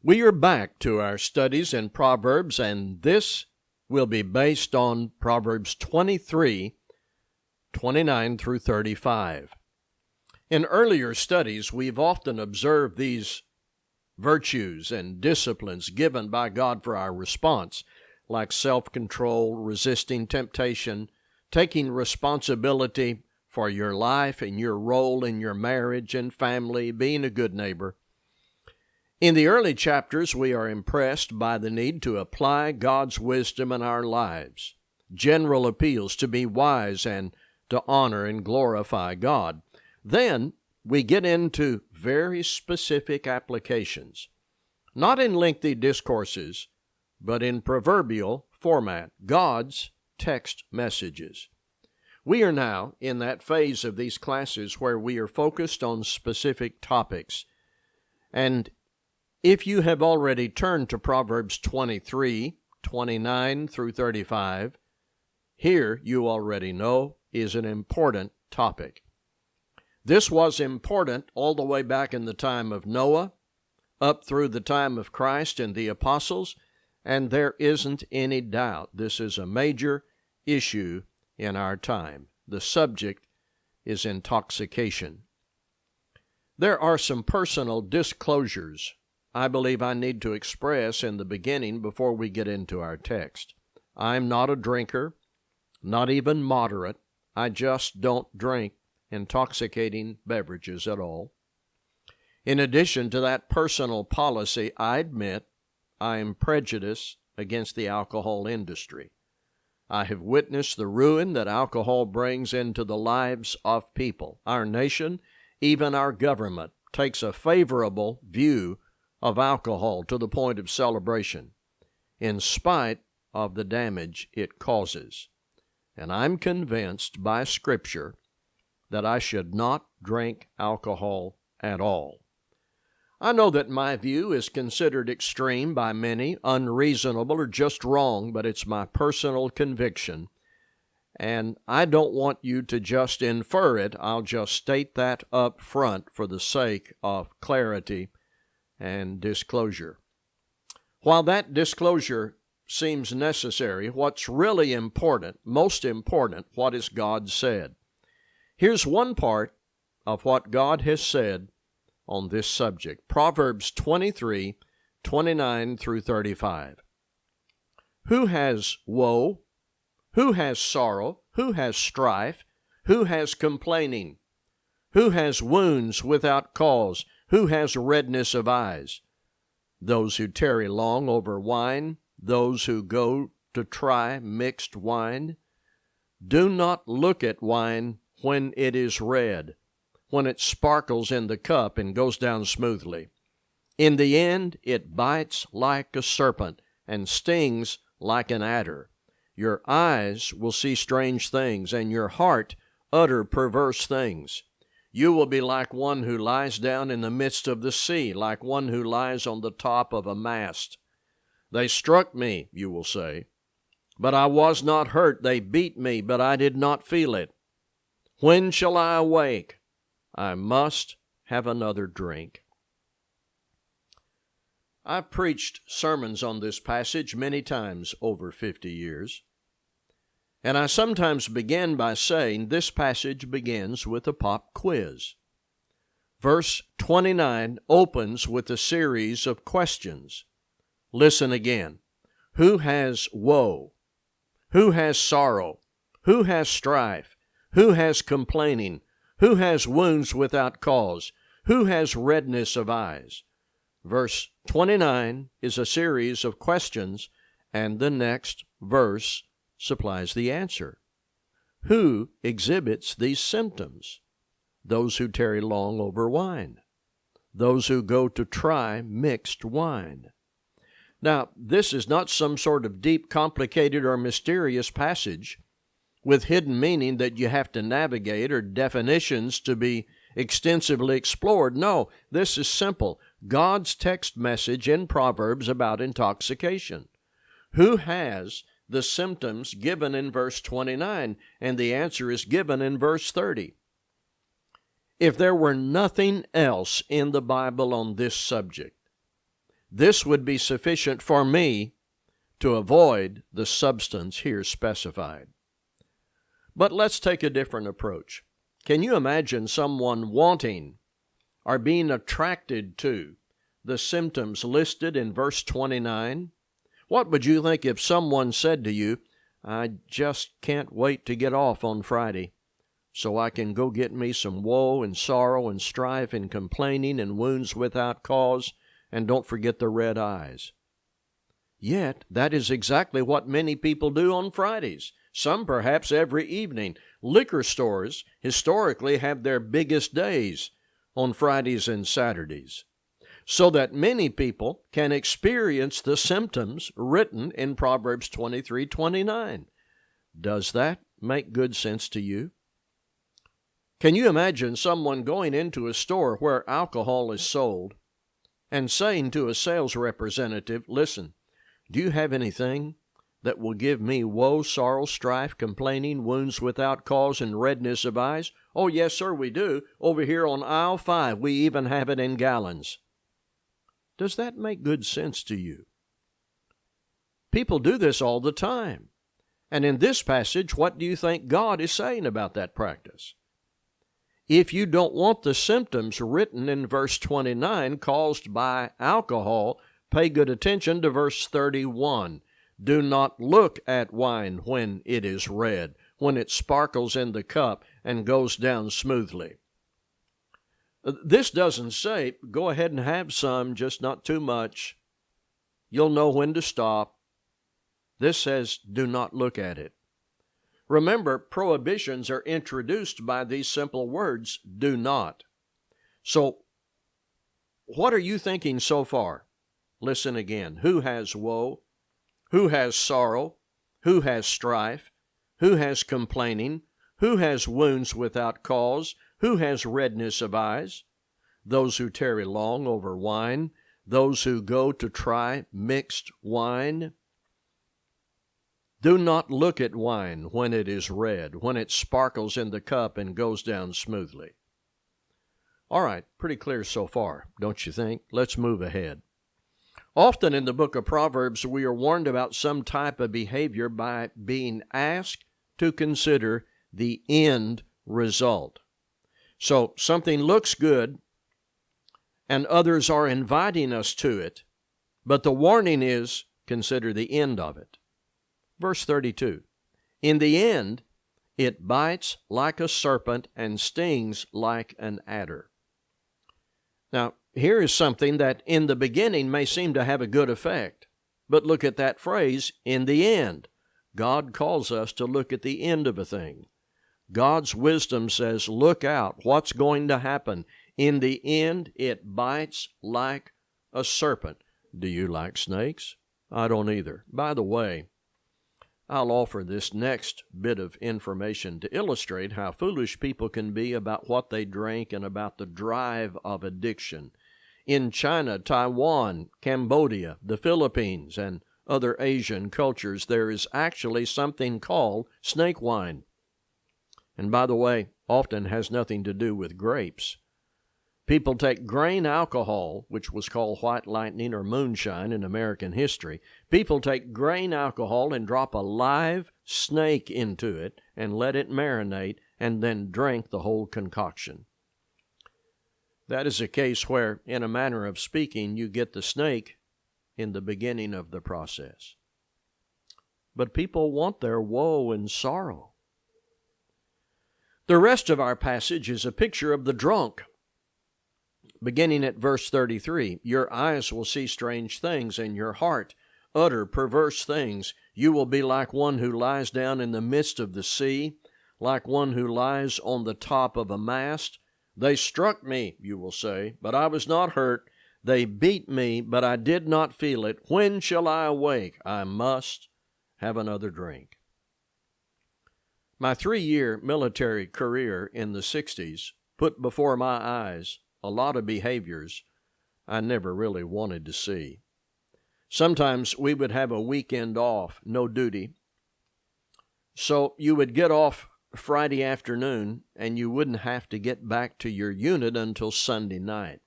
We are back to our studies in Proverbs, and this will be based on Proverbs 23, 29 through 35. In earlier studies, we've often observed these virtues and disciplines given by God for our response, like self-control, resisting temptation, taking responsibility for your life and your role in your marriage and family, being a good neighbor. In the early chapters, we are impressed by the need to apply God's wisdom in our lives, general appeals to be wise and to honor and glorify God. Then we get into very specific applications, not in lengthy discourses, but in proverbial format, God's text messages. We are now in that phase of these classes where we are focused on specific topics. And if you have already turned to Proverbs 23, 29 through 35, here you already know is an important topic. This was important all the way back in the time of Noah, up through the time of Christ and the apostles, and there isn't any doubt this is a major issue in our time. The subject is intoxication. There are some personal disclosures I believe I need to express in the beginning before we get into our text. I'm not a drinker, not even moderate. I just don't drink intoxicating beverages at all. In addition to that personal policy, I admit I am prejudiced against the alcohol industry. I have witnessed the ruin that alcohol brings into the lives of people. Our nation, even our government, takes a favorable view of alcohol to the point of celebration, in spite of the damage it causes. And I'm convinced by Scripture that I should not drink alcohol at all. I know that my view is considered extreme by many, unreasonable, or just wrong, but it's my personal conviction, and I don't want you to just infer it. I'll just state that up front for the sake of clarity and disclosure. While that disclosure seems necessary, what's really important, most important, what has God said? Here's one part of what God has said on this subject. Proverbs 23, 29 through 35. Who has woe? Who has sorrow? Who has strife? Who has complaining? Who has wounds without cause? Who has redness of eyes? Those who tarry long over wine, those who go to try mixed wine. Do not look at wine when it is red, when it sparkles in the cup and goes down smoothly. In the end, it bites like a serpent and stings like an adder. Your eyes will see strange things, and your heart utter perverse things. You will be like one who lies down in the midst of the sea, like one who lies on the top of a mast. They struck me, you will say, but I was not hurt. They beat me, but I did not feel it. When shall I awake? I must have another drink. I've preached sermons on this passage many times over 50 years, and I sometimes begin by saying this passage begins with a pop quiz. Verse 29 opens with a series of questions. Listen again. Who has woe? Who has sorrow? Who has strife? Who has complaining? Who has wounds without cause? Who has redness of eyes? Verse 29 is a series of questions, and the next verse supplies the answer. Who exhibits these symptoms? Those who tarry long over wine. Those who go to try mixed wine. Now, this is not some sort of deep, complicated, or mysterious passage with hidden meaning that you have to navigate or definitions to be extensively explored. No, this is simple. God's text message in Proverbs about intoxication. Who has the symptoms given in verse 29? And the answer is given in verse 30. If there were nothing else in the Bible on this subject, this would be sufficient for me to avoid the substance here specified. But let's take a different approach. Can you imagine someone wanting or being attracted to the symptoms listed in verse 29? What would you think if someone said to you, I just can't wait to get off on Friday so I can go get me some woe and sorrow and strife and complaining and wounds without cause, and don't forget the red eyes. Yet, that is exactly what many people do on Fridays, some perhaps every evening. Liquor stores historically have their biggest days on Fridays and Saturdays, so that many people can experience the symptoms written in Proverbs 23:29. Does that make good sense to you? Can you imagine someone going into a store where alcohol is sold and saying to a sales representative, listen, do you have anything that will give me woe, sorrow, strife, complaining, wounds without cause, and redness of eyes? Oh, yes, sir, we do. Over here on aisle 5, we even have it in gallons. Does that make good sense to you? People do this all the time. And in this passage, what do you think God is saying about that practice? If you don't want the symptoms written in verse 29 caused by alcohol, pay good attention to verse 31. Do not look at wine when it is red, when it sparkles in the cup and goes down smoothly. This doesn't say, go ahead and have some, just not too much. You'll know when to stop. This says, do not look at it. Remember, prohibitions are introduced by these simple words, do not. So, what are you thinking so far? Listen again. Who has woe? Who has sorrow? Who has strife? Who has complaining? Who has wounds without cause? Who has redness of eyes? Those who tarry long over wine, those who go to try mixed wine. Do not look at wine when it is red, when it sparkles in the cup and goes down smoothly. All right, pretty clear so far, don't you think? Let's move ahead. Often in the book of Proverbs, we are warned about some type of behavior by being asked to consider the end result. So something looks good, and others are inviting us to it, but the warning is, consider the end of it. Verse 32, in the end, it bites like a serpent and stings like an adder. Now, here is something that in the beginning may seem to have a good effect, but look at that phrase, in the end. God calls us to look at the end of a thing. God's wisdom says, look out, what's going to happen? In the end, it bites like a serpent. Do you like snakes? I don't either. By the way, I'll offer this next bit of information to illustrate how foolish people can be about what they drink and about the drive of addiction. In China, Taiwan, Cambodia, the Philippines, and other Asian cultures, there is actually something called snake wine. And by the way, often has nothing to do with grapes. People take grain alcohol, which was called white lightning or moonshine in American history. People take grain alcohol and drop a live snake into it and let it marinate and then drink the whole concoction. That is a case where, in a manner of speaking, you get the snake in the beginning of the process. But people want their woe and sorrow. The rest of our passage is a picture of the drunk. Beginning at verse 33, your eyes will see strange things, and your heart utter perverse things. You will be like one who lies down in the midst of the sea, like one who lies on the top of a mast. They struck me, you will say, but I was not hurt. They beat me, but I did not feel it. When shall I awake? I must have another drink. My 3-year military career in the 60s put before my eyes a lot of behaviors I never really wanted to see. Sometimes we would have a weekend off, no duty. So you would get off Friday afternoon and you wouldn't have to get back to your unit until Sunday night.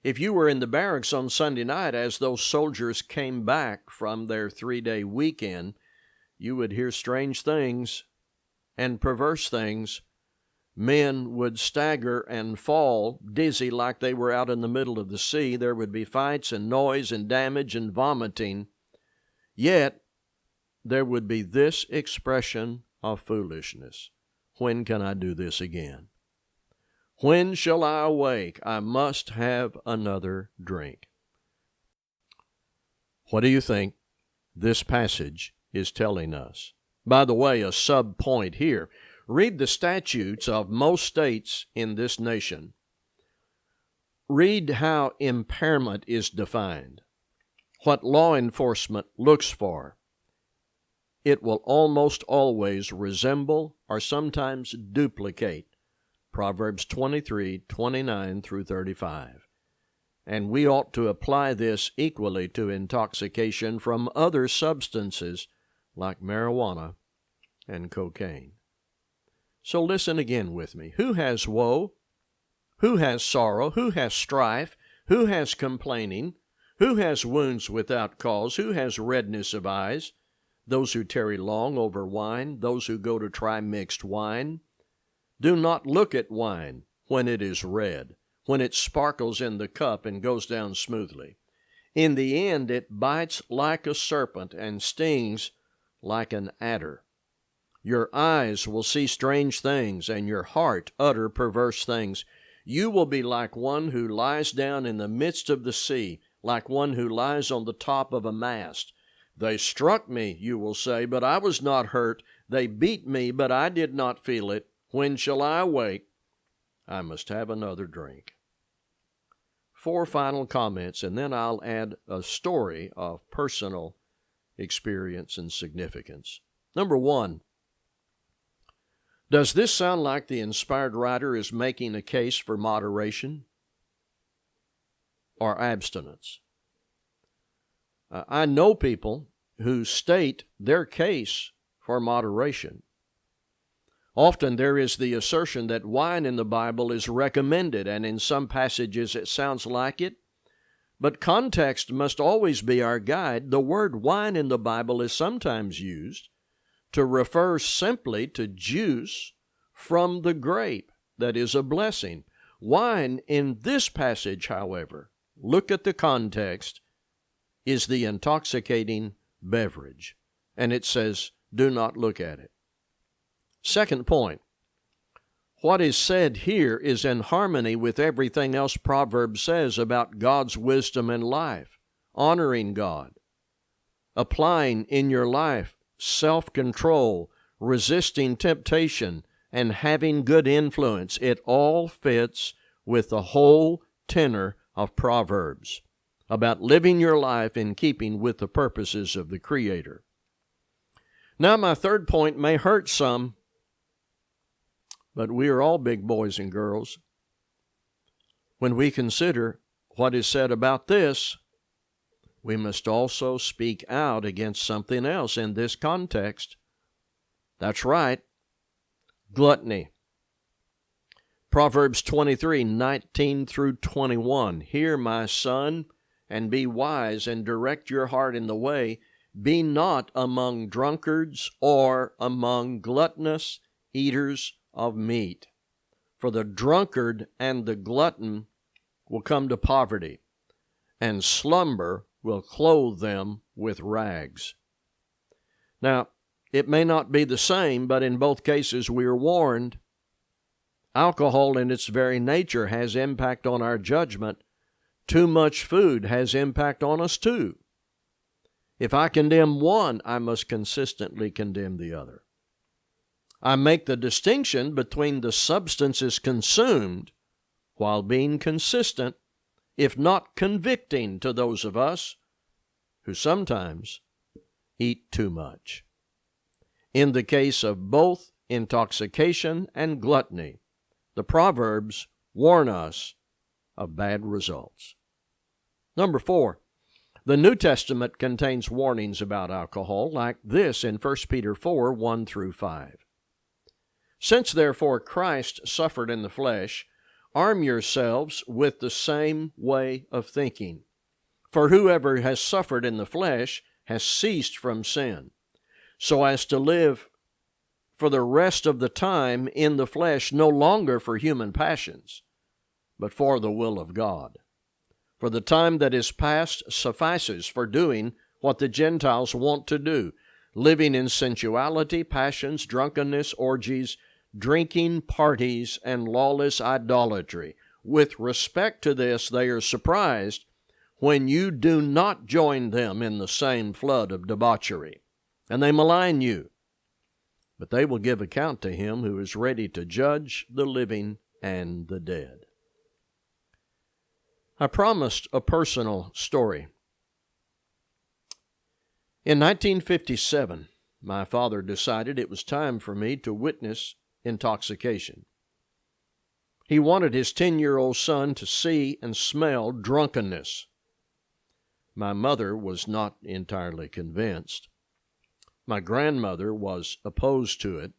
If you were in the barracks on Sunday night as those soldiers came back from their 3-day weekend, you would hear strange things and perverse things. Men would stagger and fall dizzy like they were out in the middle of the sea. There would be fights and noise and damage and vomiting. Yet, there would be this expression of foolishness. When can I do this again? When shall I awake? I must have another drink. What do you think this passage is telling us? By the way, a sub-point here. Read the statutes of most states in this nation. Read how impairment is defined, what law enforcement looks for. It will almost always resemble or sometimes duplicate Proverbs 23, 29 through 35. And we ought to apply this equally to intoxication from other substances like marijuana and cocaine. So listen again with me. Who has woe? Who has sorrow? Who has strife? Who has complaining? Who has wounds without cause? Who has redness of eyes? Those who tarry long over wine, those who go to try mixed wine. Do not look at wine when it is red, when it sparkles in the cup and goes down smoothly. In the end it bites like a serpent and stings like an adder. Your eyes will see strange things, and your heart utter perverse things. You will be like one who lies down in the midst of the sea, like one who lies on the top of a mast. They struck me, you will say, but I was not hurt. They beat me, but I did not feel it. When shall I awake? I must have another drink. 4 final comments, and then I'll add a story of personal experience and significance. Number 1, does this sound like the inspired writer is making a case for moderation or abstinence? I know people who state their case for moderation. Often there is the assertion that wine in the Bible is recommended, and in some passages it sounds like it. But context must always be our guide. The word wine in the Bible is sometimes used to refer simply to juice from the grape that is a blessing. Wine in this passage, however, look at the context, is the intoxicating beverage. And it says, do not look at it. Second point, what is said here is in harmony with everything else Proverbs says about God's wisdom in life, honoring God, applying in your life self-control, resisting temptation, and having good influence. It all fits with the whole tenor of Proverbs about living your life in keeping with the purposes of the Creator. Now, my third point may hurt some, but we are all big boys and girls. When we consider what is said about this, we must also speak out against something else in this context. That's right, gluttony. Proverbs 23, 19 through 21. Hear, my son, and be wise, and direct your heart in the way. Be not among drunkards or among gluttonous eaters of meat. For the drunkard and the glutton will come to poverty, and slumber will clothe them with rags. Now, it may not be the same, but in both cases we are warned. Alcohol in its very nature has impact on our judgment. Too much food has impact on us too. If I condemn one, I must consistently condemn the other. I make the distinction between the substances consumed while being consistent, if not convicting, to those of us who sometimes eat too much. In the case of both intoxication and gluttony, the Proverbs warn us of bad results. Number 4, the New Testament contains warnings about alcohol like this in 1 Peter 4, 1 through 5. Since therefore Christ suffered in the flesh, arm yourselves with the same way of thinking. For whoever has suffered in the flesh has ceased from sin, so as to live for the rest of the time in the flesh, no longer for human passions, but for the will of God. For the time that is past suffices for doing what the Gentiles want to do, living in sensuality, passions, drunkenness, orgies, drinking, parties, and lawless idolatry. With respect to this, they are surprised when you do not join them in the same flood of debauchery, and they malign you. But they will give account to him who is ready to judge the living and the dead. I promised a personal story. In 1957, my father decided it was time for me to witness intoxication. He wanted his 10-year-old son to see and smell drunkenness. My mother was not entirely convinced. My grandmother was opposed to it.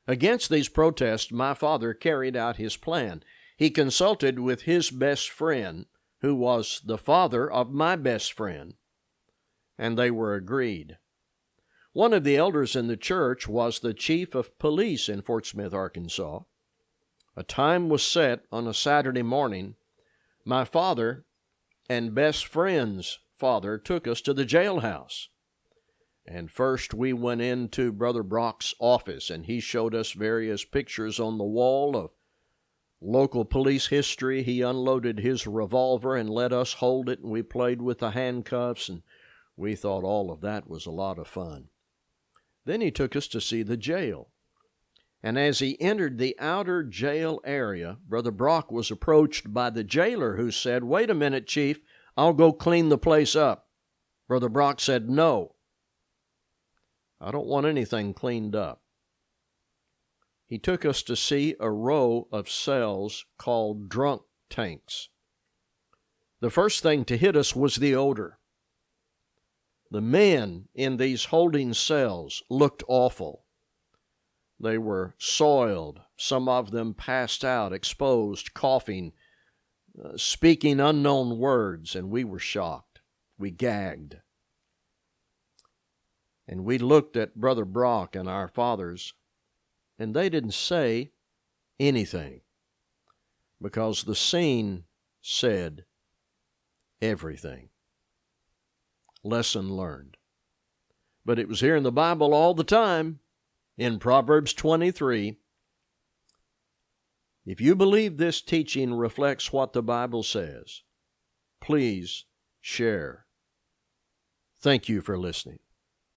Against these protests, my father carried out his plan. He consulted with his best friend, who was the father of my best friend, and they were agreed. One of the elders in the church was the chief of police in Fort Smith, Arkansas. A time was set on a Saturday morning. My father and best friend's father took us to the jailhouse. And first we went into Brother Brock's office, and he showed us various pictures on the wall of local police history. He unloaded his revolver and let us hold it, and we played with the handcuffs, and we thought all of that was a lot of fun. Then he took us to see the jail. And as he entered the outer jail area, Brother Brock was approached by the jailer, who said, "Wait a minute, Chief, I'll go clean the place up." Brother Brock said, "No, I don't want anything cleaned up." He took us to see a row of cells called drunk tanks. The first thing to hit us was the odor. The men in these holding cells looked awful. They were soiled, some of them passed out, exposed, coughing, speaking unknown words, and we were shocked. We gagged. And we looked at Brother Brock and our fathers, and they didn't say anything, because the scene said everything. Lesson learned. But it was here in the Bible all the time, in Proverbs 23. If you believe this teaching reflects what the Bible says, please share. Thank you for listening.